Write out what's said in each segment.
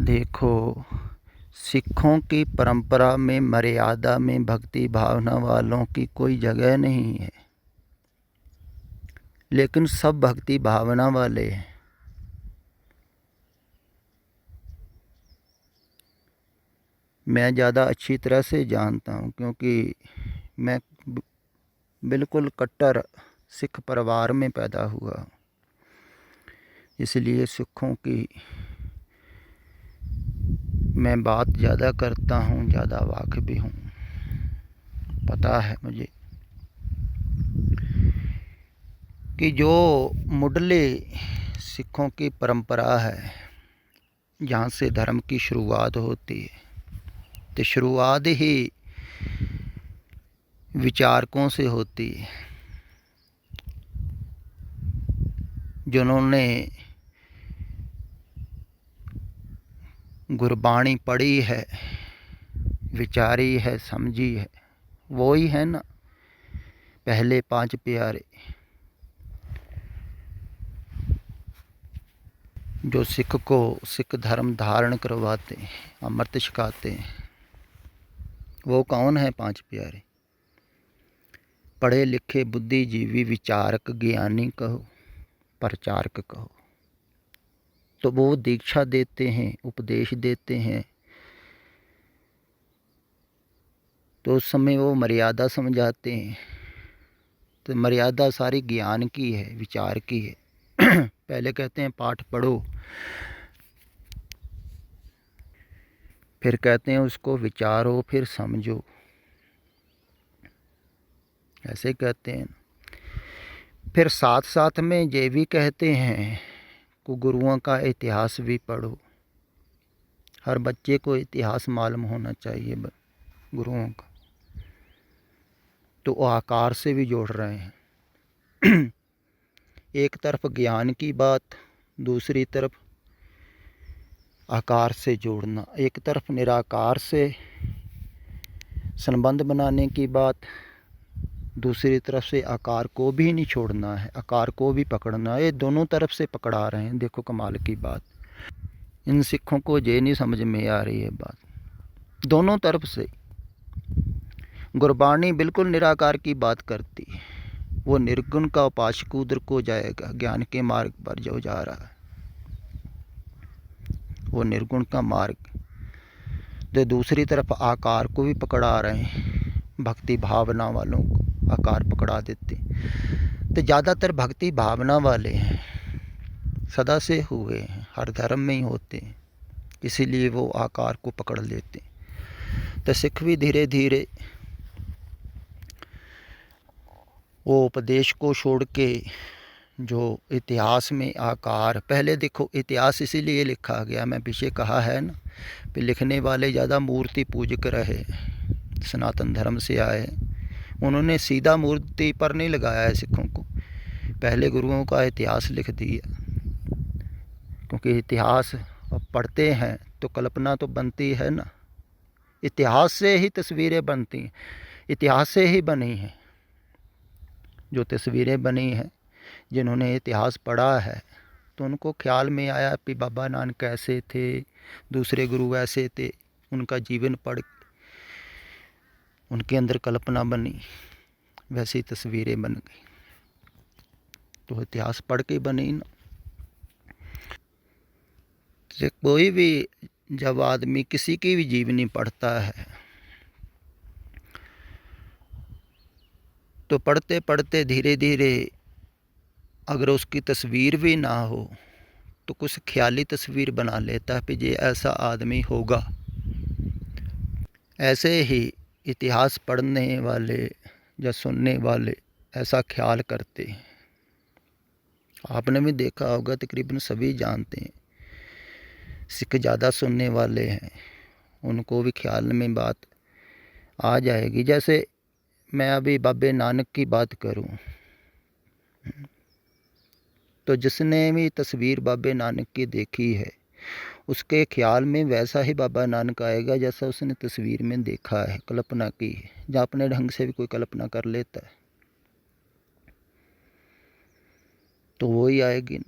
देखो, सिखों की परंपरा में मर्यादा में भक्ति भावना वालों की कोई जगह नहीं है, लेकिन सब भक्ति भावना वाले हैं। मैं ज़्यादा अच्छी तरह से जानता हूँ, क्योंकि मैं बिल्कुल कट्टर सिख परिवार में पैदा हुआ, इसलिए सिखों की मैं बात ज़्यादा करता हूँ, ज़्यादा वाकिफ़ भी हूँ। पता है मुझे कि जो मुढ़ले सिखों की परंपरा है, जहाँ से धर्म की शुरुआत होती है, तो शुरुआत ही विचारकों से होती है, जिन्होंने गुरबाणी पढ़ी है, विचारी है, समझी है। वो ही है ना पहले 5 प्यारे, जो सिख को सिख धर्म धारण करवाते हैं, अमृत छकाते हैं। वो कौन है 5 प्यारे? पढ़े लिखे बुद्धिजीवी विचारक ज्ञानी कहो, प्रचारक कहो। तो वो दीक्षा देते हैं, उपदेश देते हैं, तो उस समय वो मर्यादा समझाते हैं। तो मर्यादा सारी ज्ञान की है, विचार की है। पहले कहते हैं पाठ पढ़ो, फिर कहते हैं उसको विचारो, फिर समझो, ऐसे कहते हैं। फिर साथ साथ में ये भी कहते हैं कि गुरुओं का इतिहास भी पढ़ो। हर बच्चे को इतिहास मालूम होना चाहिए गुरुओं का। तो आकार से भी जोड़ रहे हैं। एक तरफ ज्ञान की बात, दूसरी तरफ आकार से जोड़ना। एक तरफ निराकार से संबंध बनाने की बात, दूसरी तरफ से आकार को भी नहीं छोड़ना है, आकार को भी पकड़ना है। ये दोनों तरफ से पकड़ा रहे हैं। देखो कमाल की बात, इन सिखों को ये नहीं समझ में आ रही है बात। दोनों तरफ से गुरबाणी बिल्कुल निराकार की बात करती है। वो निर्गुण का उपासक उधर को जाएगा, ज्ञान के मार्ग पर जो जा रहा है वो निर्गुण का मार्ग। तो दूसरी तरफ आकार को भी पकड़ा रहे हैं, भक्ति भावना वालों को आकार पकड़ा देते। तो ज़्यादातर भक्ति भावना वाले हैं, सदा से हुए हैं, हर धर्म में ही होते हैं, इसीलिए वो आकार को पकड़ लेते हैं। तो सिख भी धीरे धीरे वो उपदेश को छोड़ के जो इतिहास में आकार, पहले देखो इतिहास इसीलिए लिखा गया, मैं पीछे कहा है ना, कि लिखने वाले ज़्यादा मूर्ति पूजक रहे, सनातन धर्म से आए, उन्होंने सीधा मूर्ति पर नहीं लगाया है सिखों को। पहले गुरुओं का इतिहास लिख दिया, क्योंकि इतिहास अब पढ़ते हैं तो कल्पना तो बनती है ना। इतिहास से ही तस्वीरें बनती हैं, इतिहास से ही बनी हैं जो तस्वीरें बनी हैं। जिन्होंने इतिहास पढ़ा है तो उनको ख्याल में आया कि बाबा नानक कैसे थे, दूसरे गुरु ऐसे थे, उनका जीवन पढ़ उनके अंदर कल्पना बनी, वैसी तस्वीरें बन गई। तो इतिहास पढ़ के बनी ना। कोई भी जब आदमी किसी की भी जीवनी पढ़ता है तो पढ़ते पढ़ते धीरे धीरे अगर उसकी तस्वीर भी ना हो तो कुछ ख्याली तस्वीर बना लेता है कि ये ऐसा आदमी होगा। ऐसे ही इतिहास पढ़ने वाले या सुनने वाले ऐसा ख्याल करते हैं। आपने भी देखा होगा, तकरीबन सभी जानते हैं, सिख ज़्यादा सुनने वाले हैं, उनको भी ख्याल में बात आ जाएगी। जैसे मैं अभी बाबे नानक की बात करूं, तो जिसने भी तस्वीर बाबे नानक की देखी है उसके ख्याल में वैसा ही बाबा नानक आएगा जैसा उसने तस्वीर में देखा है, कल्पना की है। जहाँ अपने ढंग से भी कोई कल्पना कर लेता है तो वो ही आएगी।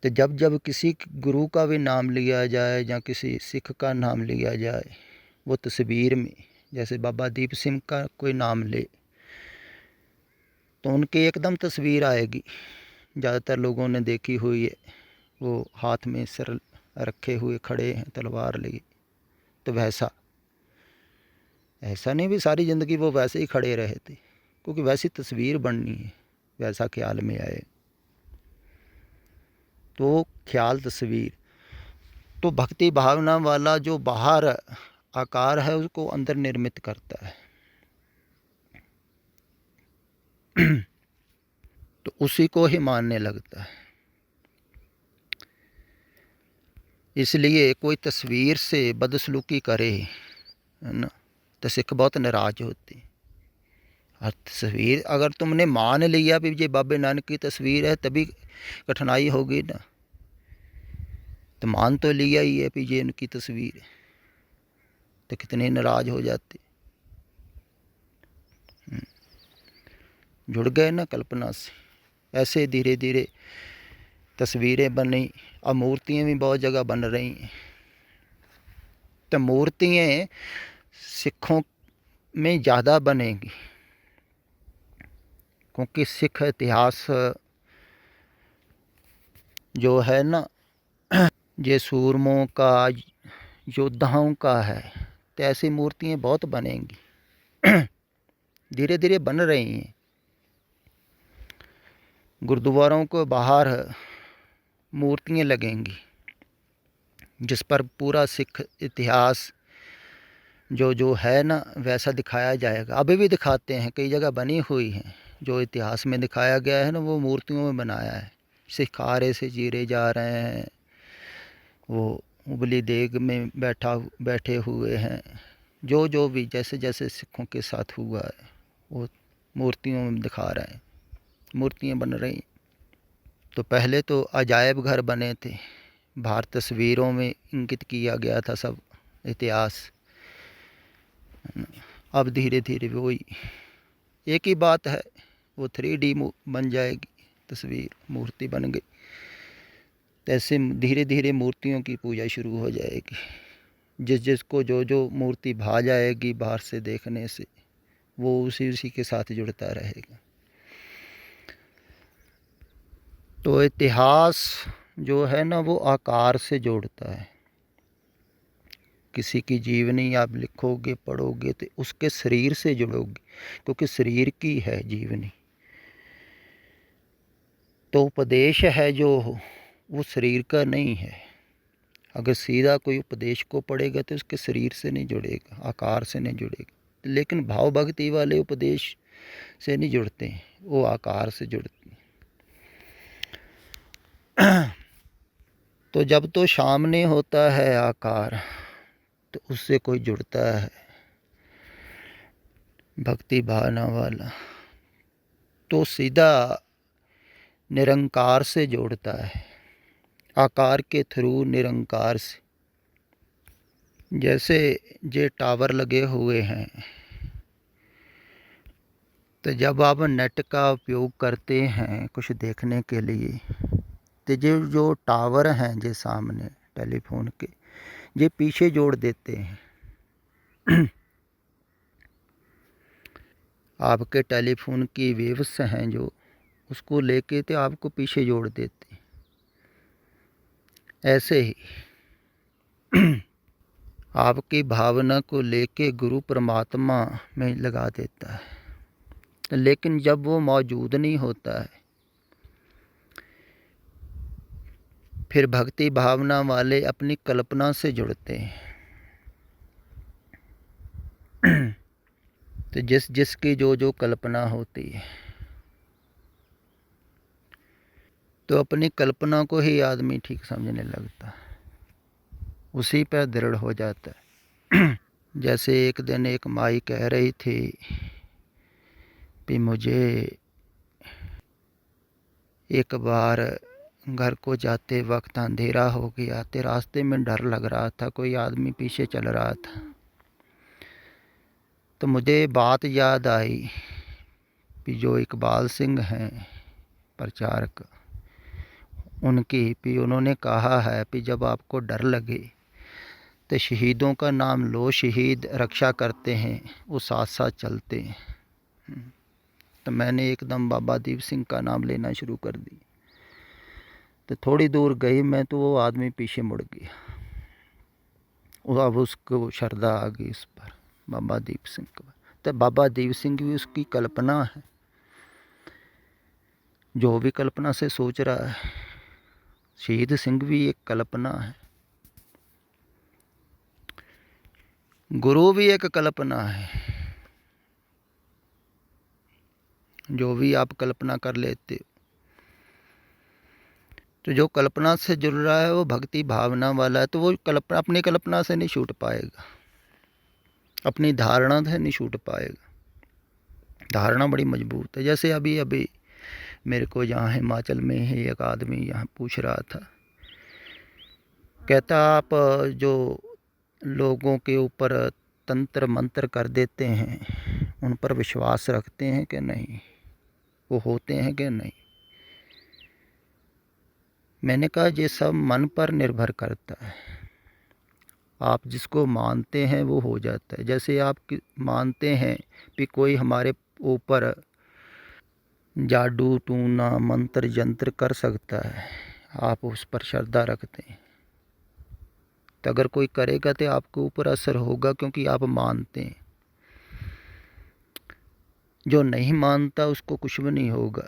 तो जब जब किसी गुरु का भी नाम लिया जाए या किसी सिख का नाम लिया जाए, वो तस्वीर में जैसे बाबा दीप सिंह का कोई नाम ले तो उनकी एकदम तस्वीर आएगी। ज़्यादातर लोगों ने देखी हुई है, वो हाथ में सिर रखे हुए खड़े हैं तलवार लिए। तो वैसा ऐसा नहीं भी सारी ज़िंदगी वो वैसे ही खड़े रहे थे, क्योंकि वैसी तस्वीर बननी है, वैसा ख्याल में आए तो ख्याल तस्वीर। तो भक्ति भावना वाला जो बाहर आकार है उसको अंदर निर्मित करता है। तो उसी को ही मानने लगता है। इसलिए कोई तस्वीर से बदसलूकी करे, है ना, तो सिख बहुत नाराज होते। और तस्वीर अगर तुमने मान लिया भी ये बाबे नानक की तस्वीर है, तभी कठिनाई होगी ना। तो मान तो लिया ही है भी ये उनकी तस्वीर है, तो कितने नाराज हो जाते। जुड़ गए ना कल्पना से। ऐसे धीरे धीरे तस्वीरें बनी। अब मूर्तियाँ भी बहुत जगह बन रही हैं। तो मूर्तियाँ सिखों में ज़्यादा बनेंगी, क्योंकि सिख इतिहास जो है ना, ये सूरमों का, योद्धाओं का है। तो ऐसी मूर्तियाँ बहुत बनेंगी, धीरे धीरे बन रही हैं। गुरुद्वारों को बाहर मूर्तियाँ लगेंगी जिस पर पूरा सिख इतिहास जो जो है ना वैसा दिखाया जाएगा। अभी भी दिखाते हैं, कई जगह बनी हुई हैं। जो इतिहास में दिखाया गया है ना वो मूर्तियों में बनाया है। सिखारे से चीरे जा रहे हैं, वो उबली देग में बैठे हुए हैं। जो जो भी जैसे जैसे सिखों के साथ हुआ है वो मूर्तियों में दिखा रहे हैं, मूर्तियाँ बन रही। तो पहले तो अजायब घर बने थे, बाहर तस्वीरों में इंगित किया गया था सब इतिहास। अब धीरे धीरे वही एक ही बात है, वो 3D बन जाएगी, तस्वीर मूर्ति बन गई। ऐसे धीरे धीरे मूर्तियों की पूजा शुरू हो जाएगी। जिस जिसको जो जो मूर्ति भा जाएगी बाहर से देखने से, वो उसी उसी के साथ जुड़ता रहेगा। तो इतिहास जो है ना वो आकार से जोड़ता है। किसी की जीवनी आप लिखोगे पढ़ोगे तो उसके शरीर से जुड़ोगे, क्योंकि शरीर की है जीवनी। तो उपदेश है जो वो शरीर का नहीं है। अगर सीधा कोई उपदेश को पढ़ेगा तो उसके शरीर से नहीं जुड़ेगा, आकार से नहीं जुड़ेगा। लेकिन भाव भक्ति वाले उपदेश से नहीं जुड़ते हैं, वो आकार से जुड़ते हैं। तो जब तो सामने होता है आकार तो उससे कोई जुड़ता है भक्ति भावना वाला, तो सीधा निरंकार से जोड़ता है, आकार के थ्रू निरंकार से। जैसे ये टावर लगे हुए हैं, तो जब आप नेट का उपयोग करते हैं कुछ देखने के लिए, तो जो टावर हैं जो सामने टेलीफोन के, ये पीछे जोड़ देते हैं। आपके टेलीफोन की वेव्स हैं जो, उसको लेके तो आपको पीछे जोड़ देते हैं। ऐसे ही आपकी भावना को लेके गुरु परमात्मा में लगा देता है। लेकिन जब वो मौजूद नहीं होता है, फिर भक्ति भावना वाले अपनी कल्पना से जुड़ते हैं। तो जिस जिसकी जो जो कल्पना होती है, तो अपनी कल्पना को ही आदमी ठीक समझने लगता है, उसी पर दृढ़ हो जाता है। जैसे एक दिन एक माई कह रही थी कि मुझे एक बार घर को जाते वक्त अंधेरा हो गया, तो रास्ते में डर लग रहा था, कोई आदमी पीछे चल रहा था। तो मुझे बात याद आई कि जो इकबाल सिंह हैं प्रचारक, उनकी भी उन्होंने कहा है कि जब आपको डर लगे तो शहीदों का नाम लो, शहीद रक्षा करते हैं, वो साथ साथ चलते हैं। तो मैंने एकदम बाबा दीप सिंह का नाम लेना शुरू कर दी। तो थोड़ी दूर गई मैं तो वो आदमी पीछे मुड़ गया। अब उसको श्रद्धा आ गई इस पर, बाबा दीप सिंह पर। तो बाबा दीप सिंह भी उसकी कल्पना है, जो भी कल्पना से सोच रहा है। शहीद सिंह भी एक कल्पना है, गुरु भी एक कल्पना है। जो भी आप कल्पना कर लेते हो, तो जो कल्पना से जुड़ रहा है वो भक्ति भावना वाला है, तो वो कल्पना अपनी कल्पना से नहीं छूट पाएगा, अपनी धारणा से नहीं छूट पाएगा। धारणा बड़ी मजबूत है। जैसे अभी अभी मेरे को यहाँ हिमाचल में ही एक आदमी यहाँ पूछ रहा था, कहता आप जो लोगों के ऊपर तंत्र मंत्र कर देते हैं उन पर विश्वास रखते हैं कि नहीं, वो होते हैं कि नहीं। मैंने कहा ये सब मन पर निर्भर करता है। आप जिसको मानते हैं वो हो जाता है। जैसे आप मानते हैं कि कोई हमारे ऊपर जादू टूना मंत्र यंत्र कर सकता है, आप उस पर श्रद्धा रखते हैं, तो अगर कोई करेगा तो आपके ऊपर असर होगा, क्योंकि आप मानते हैं। जो नहीं मानता उसको कुछ भी नहीं होगा,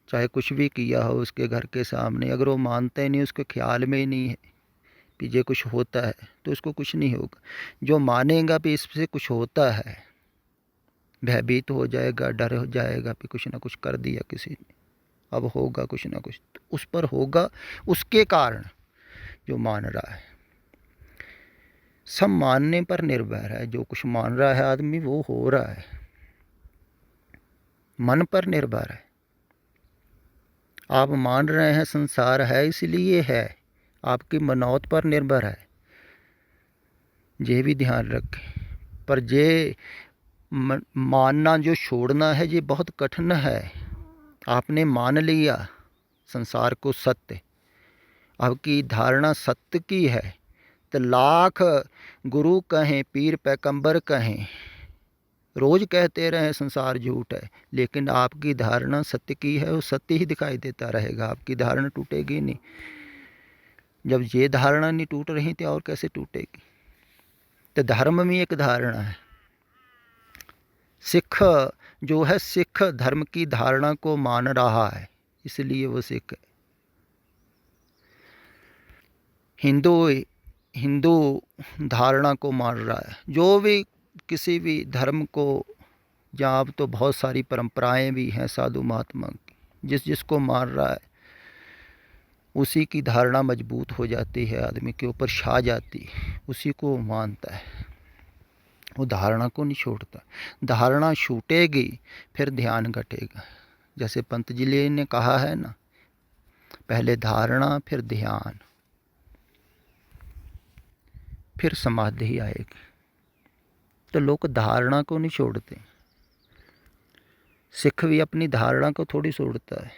चाहे कुछ भी किया हो उसके घर के सामने, अगर वो मानता ही नहीं, उसके ख्याल में ही नहीं है कि ये कुछ होता है, तो उसको कुछ नहीं होगा। जो मानेगा भी इससे कुछ होता है, भयभीत हो जाएगा, डर हो जाएगा कि कुछ ना कुछ कर दिया किसी ने, अब होगा कुछ ना कुछ, तो उस पर होगा उसके कारण जो मान रहा है। सब मानने पर निर्भर है। जो कुछ मान रहा है आदमी वो हो रहा है, मन पर निर्भर है। आप मान रहे हैं संसार है इसलिए है, आपकी मनौत पर निर्भर है, ये भी ध्यान रखें। पर ये मानना जो छोड़ना है ये बहुत कठिन है। आपने मान लिया संसार को सत्य, आपकी धारणा सत्य की है, तो लाख गुरु कहें पीर पैगंबर कहें, रोज़ कहते रहें संसार झूठ है, लेकिन आपकी धारणा सत्य की है, वो सत्य ही दिखाई देता रहेगा, आपकी धारणा टूटेगी नहीं। जब ये धारणा नहीं टूट रही थी और कैसे टूटेगी। तो धर्म में एक धारणा है। सिख जो है, सिख धर्म की धारणा को मान रहा है, इसलिए वो सिख है। हिंदू हिंदू धारणा को मान रहा है। जो भी किसी भी धर्म को, जहाँ अब तो बहुत सारी परंपराएं भी हैं साधु महात्मा की, जिस जिसको मान रहा है उसी की धारणा मजबूत हो जाती है, आदमी के ऊपर छा जाती है, उसी को मानता है, वो धारणा को नहीं छोड़ता। धारणा छूटेगी फिर ध्यान घटेगा। जैसे पंतजलि ने कहा है ना, पहले धारणा फिर ध्यान फिर समाधि आएगी। तो लोग धारणा को नहीं छोड़ते। सिख भी अपनी धारणा को थोड़ी छोड़ता है,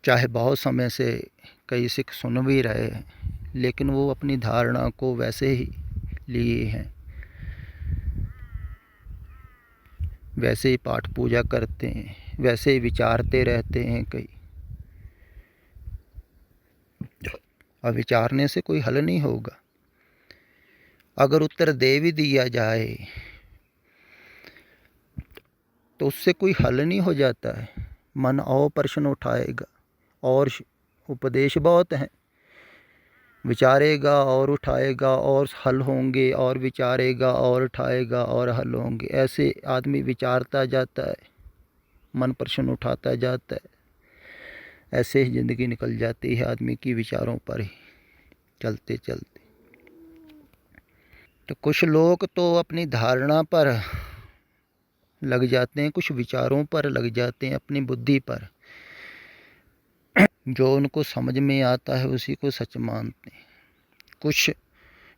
चाहे बहुत समय से कई सिख सुन भी रहे हैं, लेकिन वो अपनी धारणा को वैसे ही लिए हैं, वैसे ही पाठ पूजा करते हैं, वैसे ही विचारते रहते हैं कई। अब विचारने से कोई हल नहीं होगा। अगर उत्तर दे भी दिया जाए तो उससे कोई हल नहीं हो जाता है। मन और प्रश्न उठाएगा, और उपदेश बहुत हैं, विचारेगा और उठाएगा और हल होंगे, और विचारेगा और उठाएगा और हल होंगे। ऐसे आदमी विचारता जाता है, मन प्रश्न उठाता जाता है, ऐसे ही ज़िंदगी निकल जाती है आदमी की, विचारों पर ही चलते चलते। तो कुछ लोग तो अपनी धारणा पर लग जाते हैं, कुछ विचारों पर लग जाते हैं, अपनी बुद्धि पर। जो उनको समझ में आता है उसी को सच मानते हैं। कुछ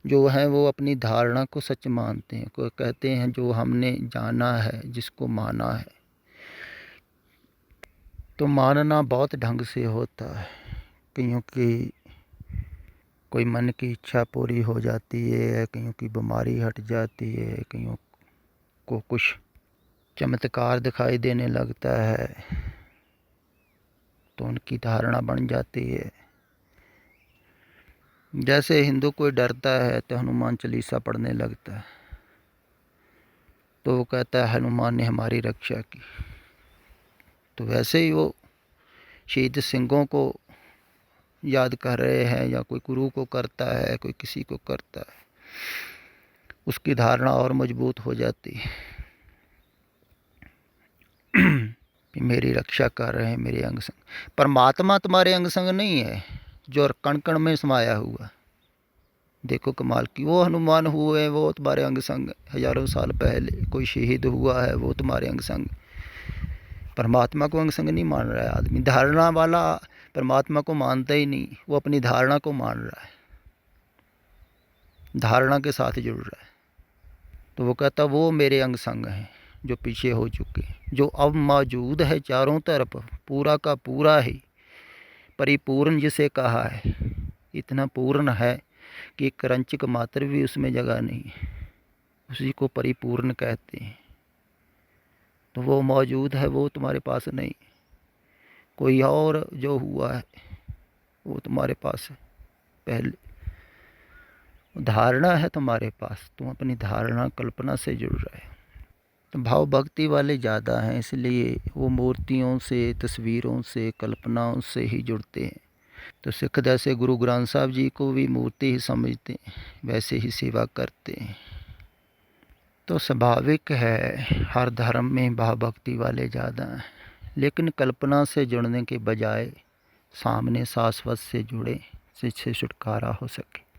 जो है वो अपनी धारणा को सच मानते हैं। कोई कहते हैं जो हमने जाना है, जिसको माना है, तो मानना बहुत ढंग से होता है, क्योंकि कोई मन की इच्छा पूरी हो जाती है, कईयों की बीमारी हट जाती है, कईयों को कुछ चमत्कार दिखाई देने लगता है, तो उनकी धारणा बन जाती है। जैसे हिंदू कोई डरता है तो हनुमान चालीसा पढ़ने लगता है, तो वो कहता है हनुमान ने हमारी रक्षा की। तो वैसे ही वो शहीद सिंहों को याद कर रहे हैं, या कोई गुरु को करता है, कोई किसी को करता है, उसकी धारणा और मजबूत हो जाती है कि मेरी रक्षा कर रहे हैं मेरे अंग संग। परमात्मा तुम्हारे अंग संग नहीं है, जो कण कण में समाया हुआ। देखो कमाल की, वो हनुमान हुए वो तुम्हारे अंग संग, हजारों साल पहले कोई शहीद हुआ है वो तुम्हारे अंग संग। परमात्मा को अंग संग नहीं मान रहा है आदमी। धारणा वाला परमात्मा को मानता ही नहीं, वो अपनी धारणा को मान रहा है, धारणा के साथ जुड़ रहा है। तो वो कहता वो मेरे अंग संग हैं जो पीछे हो चुके हैं, जो अब मौजूद है चारों तरफ, पूरा का पूरा ही परिपूर्ण जिसे कहा है। इतना पूर्ण है कि एक क्रंचक मात्र भी उसमें जगह नहीं है, उसी को परिपूर्ण कहते हैं। तो वो मौजूद है, वो तुम्हारे पास नहीं। कोई और जो हुआ है वो तुम्हारे पास है पहले। धारणा है तुम्हारे पास, तुम अपनी धारणा कल्पना से जुड़ रहे हो। तो भाव भक्ति वाले ज़्यादा हैं, इसलिए वो मूर्तियों से, तस्वीरों से, कल्पनाओं से ही जुड़ते हैं। तो सिख जैसे गुरु ग्रंथ साहब जी को भी मूर्ति ही समझते हैं, वैसे ही सेवा करते हैं। तो स्वाभाविक है हर धर्म में भाव भक्ति वाले ज़्यादा हैं, लेकिन कल्पना से जुड़ने के बजाय सामने शाश्वत से जुड़े, जिससे छुटकारा हो सके।